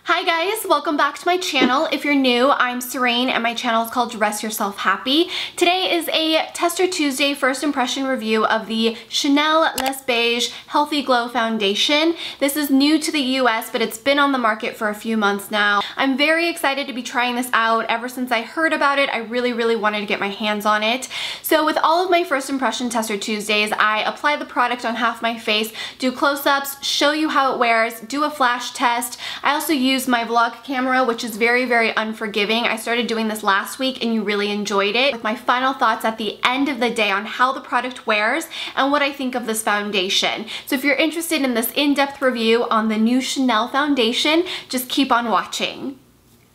Hi guys, welcome back to my channel. If you're new, I'm Serein and my channel is called Dress Yourself Happy. Today is a Tester Tuesday first impression review of the Chanel Les Beige Healthy Glow Foundation. This is new to the US, but it's been on the market for a few months now. I'm very excited to be trying this out. Ever since I heard about it, I really wanted to get my hands on it. So with all of my first impression Tester Tuesdays, I apply the product on half my face, do close-ups, show you how it wears, do a flash test. I also use my vlog camera, which is very unforgiving. I started doing this last week and you really enjoyed it. With my final thoughts at the end of the day on how the product wears and what I think of this foundation. So if you're interested in this in-depth review on the new Chanel foundation, just keep on watching.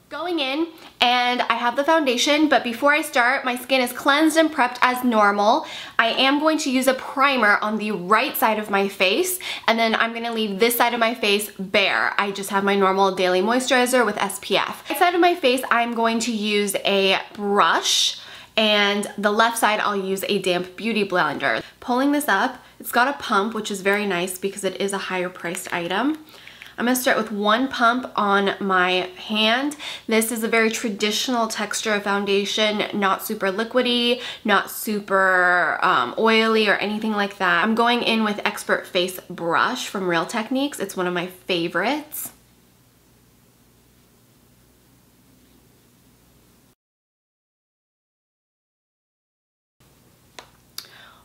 Going in, and I have the foundation, but before I start, my skin is cleansed and prepped as normal. I am going to use a primer on the right side of my face, and then I'm gonna leave this side of my face bare. I just have my normal daily moisturizer with SPF. Right side of my face, I'm going to use a brush, and the left side I'll use a damp beauty blender. Pulling this up, it's got a pump, which is very nice because it is a higher priced item. I'm gonna start with one pump on my hand. This is a very traditional texture of foundation, not super liquidy, not super oily or anything like that. I'm going in with Expert Face Brush from Real Techniques. It's one of my favorites.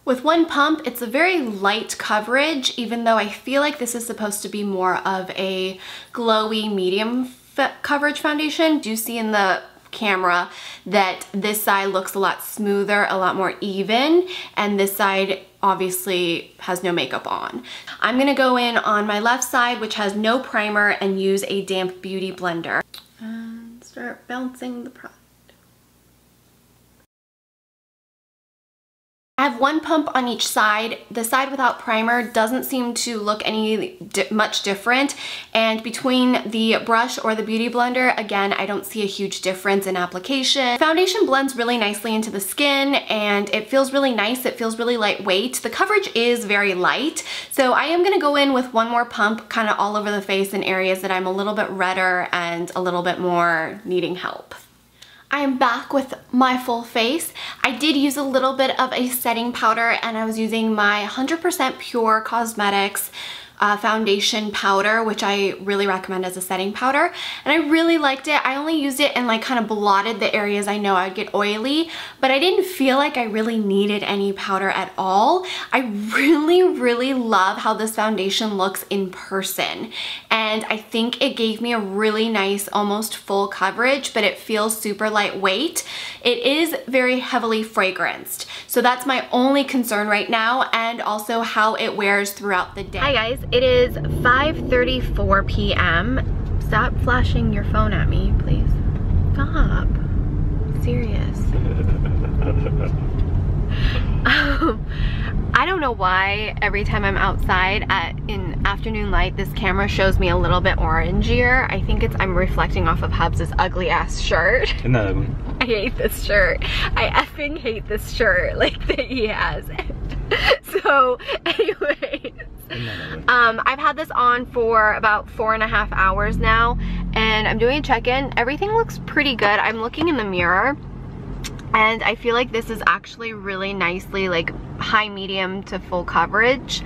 With one pump, it's a very light coverage, even though I feel like this is supposed to be more of a glowy medium coverage foundation. Do you see in the camera that this side looks a lot smoother, a lot more even, and this side obviously has no makeup on. I'm gonna go in on my left side, which has no primer, and use a damp beauty blender. And start bouncing the product. I have one pump on each side. The side without primer doesn't seem to look much different, and between the brush or the beauty blender, again, I don't see a huge difference in application. Foundation blends really nicely into the skin and it feels really nice. It feels really lightweight. The coverage is very light, so I am gonna go in with one more pump kind of all over the face in areas that I'm a little bit redder and a little bit more needing help. I am back with my full face. I did use a little bit of a setting powder, and I was using my 100% Pure Cosmetics foundation powder, which I really recommend as a setting powder, and I really liked it. I only used it and like kind of blotted the areas I know I'd get oily, but I didn't feel like I really needed any powder at all. I really love how this foundation looks in person, and I think it gave me a really nice almost full coverage, but it feels super lightweight. It is very heavily fragranced, so that's my only concern right now, and also how it wears throughout the day. Hi guys, it is 5:34 p.m. Stop flashing your phone at me, please. Stop. Serious. I don't know why every time I'm outside in afternoon light, this camera shows me a little bit orangier. I think I'm reflecting off of Hubs' ugly ass shirt. Isn't that ugly? I hate this shirt. I effing hate this shirt, like that he has. So anyways, I've had this on for about 4.5 hours now, and I'm doing a check-in. Everything looks pretty good. I'm looking in the mirror, and I feel like this is actually really nicely like high medium to full coverage,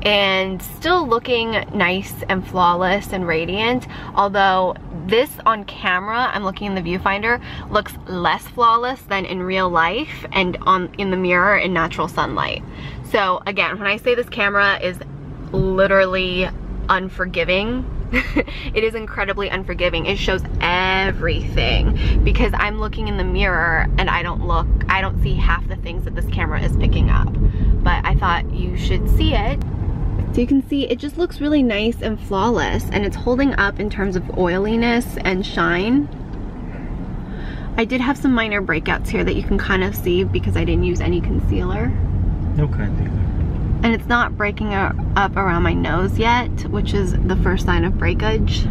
and still looking nice and flawless and radiant, although this on camera, I'm looking in the viewfinder, looks less flawless than in real life and in the mirror in natural sunlight. So again, when I say this camera is literally unforgiving, it is incredibly unforgiving. It shows everything because I'm looking in the mirror and I don't see half the things that this camera is picking up. But I thought you should see it. So you can see it just looks really nice and flawless, and it's holding up in terms of oiliness and shine. I did have some minor breakouts here that you can kind of see because I didn't use any concealer. No concealer. And it's not breaking up around my nose yet, which is the first sign of breakage.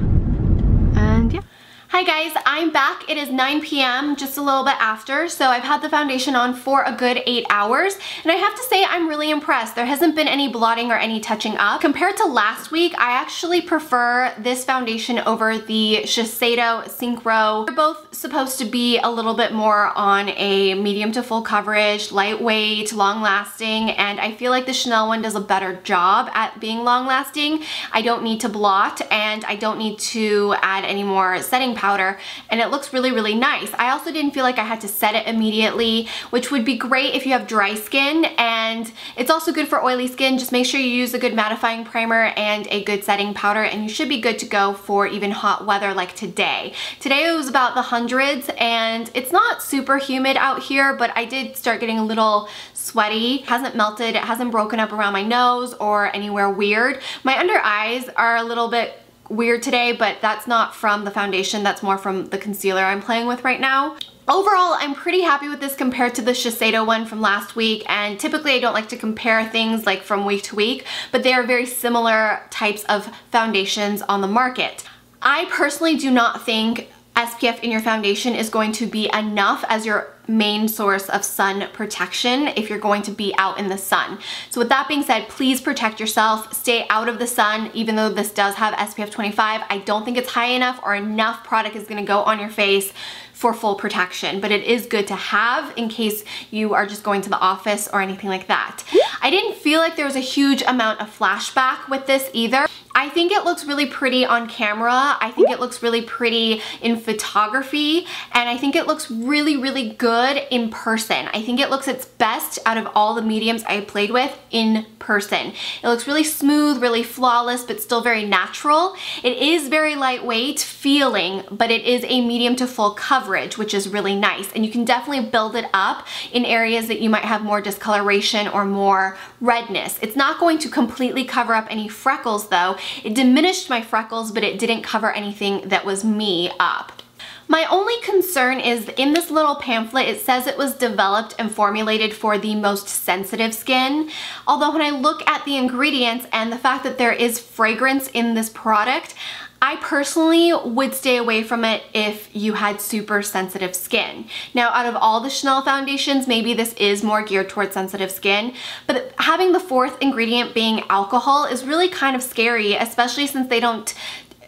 And yeah. Hi guys, I'm back. It is 9 p.m., just a little bit after, so I've had the foundation on for a good 8 hours, and I have to say I'm really impressed. There hasn't been any blotting or any touching up. Compared to last week, I actually prefer this foundation over the Shiseido Synchro. They're both supposed to be a little bit more on a medium to full coverage, lightweight, long-lasting, and I feel like the Chanel one does a better job at being long-lasting. I don't need to blot, and I don't need to add any more setting powder, and it looks really, really nice. I also didn't feel like I had to set it immediately, which would be great if you have dry skin, and it's also good for oily skin. Just make sure you use a good mattifying primer and a good setting powder, and you should be good to go for even hot weather like today. Today it was about the hundreds, and it's not super humid out here, but I did start getting a little sweaty. It hasn't melted, it hasn't broken up around my nose or anywhere weird. My under eyes are a little bit weird today, but that's not from the foundation, that's more from the concealer I'm playing with right now. Overall, I'm pretty happy with this compared to the Shiseido one from last week, and typically I don't like to compare things like from week to week, but they are very similar types of foundations on the market. I personally do not think SPF in your foundation is going to be enough as your main source of sun protection if you're going to be out in the sun. So with that being said, please protect yourself, stay out of the sun. Even though this does have SPF 25, I don't think it's high enough or enough product is gonna go on your face for full protection, but it is good to have in case you are just going to the office or anything like that. I didn't feel like there was a huge amount of flashback with this either. I think it looks really pretty on camera. I think it looks really pretty in photography, and I think it looks really, really good in person. I think it looks its best out of all the mediums I played with in person. It looks really smooth, really flawless, but still very natural. It is very lightweight feeling, but it is a medium to full coverage, which is really nice. And you can definitely build it up in areas that you might have more discoloration or more redness. It's not going to completely cover up any freckles though. It diminished my freckles, but it didn't cover anything that was me up. My only concern is in this little pamphlet, it says it was developed and formulated for the most sensitive skin. Although when I look at the ingredients and the fact that there is fragrance in this product, I personally would stay away from it if you had super sensitive skin. Now, out of all the Chanel foundations, maybe this is more geared towards sensitive skin, but having the fourth ingredient being alcohol is really kind of scary, especially since they don't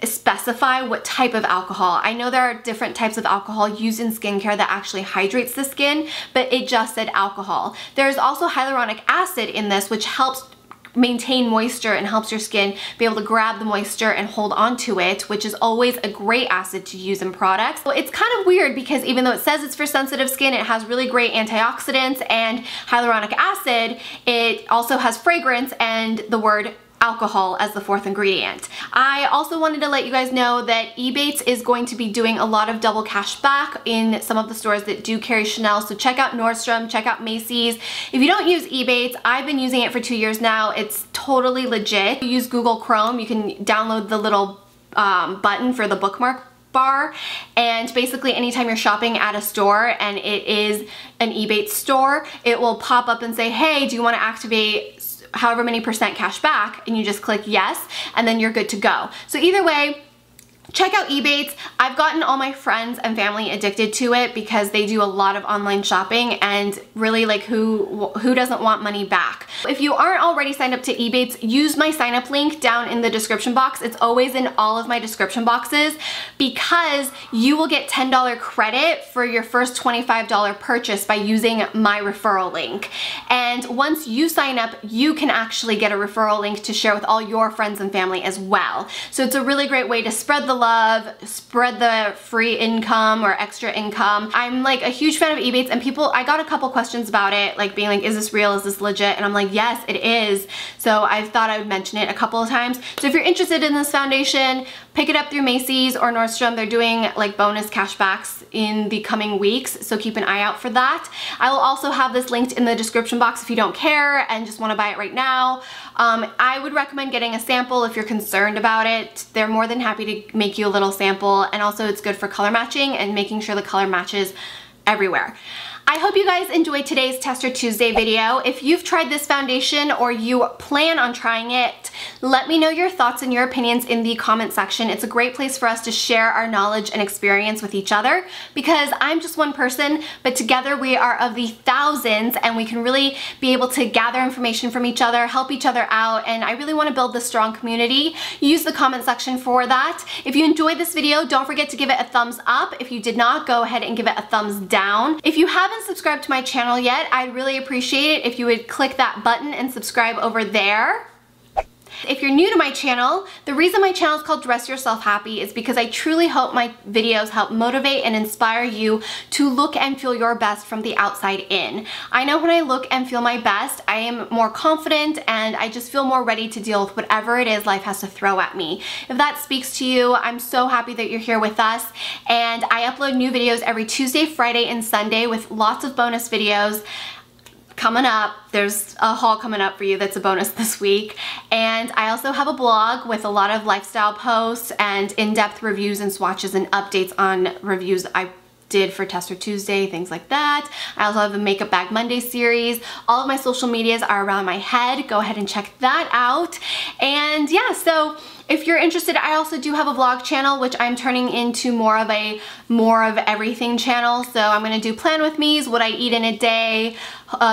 specify what type of alcohol. I know there are different types of alcohol used in skincare that actually hydrates the skin, but it just said alcohol. There's also hyaluronic acid in this, which helps maintain moisture and helps your skin be able to grab the moisture and hold on to it, which is always a great acid to use in products. So it's kind of weird because even though it says it's for sensitive skin, it has really great antioxidants and hyaluronic acid. It also has fragrance and the word alcohol as the fourth ingredient. I also wanted to let you guys know that Ebates is going to be doing a lot of double cash back in some of the stores that do carry Chanel, so check out Nordstrom, check out Macy's. If you don't use Ebates, I've been using it for 2 years now. It's totally legit. You use Google Chrome, you can download the little button for the bookmark bar, and basically anytime you're shopping at a store and it is an Ebates store, it will pop up and say, hey, do you want to activate however many % cash back, and you just click yes, and then you're good to go. So either way, check out Ebates. I've gotten all my friends and family addicted to it because they do a lot of online shopping, and really, like, who doesn't want money back? If you aren't already signed up to Ebates, use my sign up link down in the description box. It's always in all of my description boxes because you will get $10 credit for your first $25 purchase by using my referral link. And once you sign up, you can actually get a referral link to share with all your friends and family as well. So it's a really great way to spread the love, spread the free income or extra income. I'm like a huge fan of Ebates, and I got a couple questions about it, like being like, is this real, is this legit? And I'm like, yes, it is. So I thought I would mention it a couple of times. So if you're interested in this foundation, pick it up through Macy's or Nordstrom. They're doing like bonus cashbacks in the coming weeks, so keep an eye out for that. I will also have this linked in the description box if you don't care and just want to buy it right now. I would recommend getting a sample if you're concerned about it. They're more than happy to make you a little sample, and also it's good for color matching and making sure the color matches everywhere. I hope you guys enjoyed today's Tester Tuesday video. If you've tried this foundation or you plan on trying it, let me know your thoughts and your opinions in the comment section. It's a great place for us to share our knowledge and experience with each other, because I'm just one person, but together we are of the thousands, and we can really be able to gather information from each other, help each other out, and I really want to build this strong community. Use the comment section for that. If you enjoyed this video, don't forget to give it a thumbs up. If you did not, go ahead and give it a thumbs down. If you haven't subscribed to my channel yet, I'd really appreciate it if you would click that button and subscribe over there. If you're new to my channel, the reason my channel is called Dress Yourself Happy is because I truly hope my videos help motivate and inspire you to look and feel your best from the outside in. I know when I look and feel my best, I am more confident and I just feel more ready to deal with whatever it is life has to throw at me. If that speaks to you, I'm so happy that you're here with us, and I upload new videos every Tuesday, Friday, and Sunday with lots of bonus videos coming up. There's a haul coming up for you that's a bonus this week. And I also have a blog with a lot of lifestyle posts and in-depth reviews and swatches and updates on reviews I did for Tester Tuesday, things like that. I also have the Makeup Bag Monday series. All of my social medias are around my head. Go ahead and check that out. And yeah, so if you're interested, I also do have a vlog channel, which I'm turning into more of everything channel. So I'm gonna do plan with me's, what I eat in a day,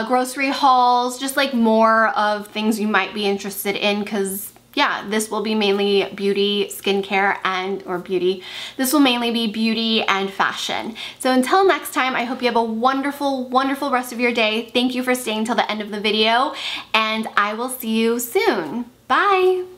grocery hauls, just like more of things you might be interested in, because yeah, this will be mainly beauty, skincare, this will mainly be beauty and fashion. So until next time, I hope you have a wonderful, wonderful rest of your day. Thank you for staying till the end of the video, and I will see you soon. Bye.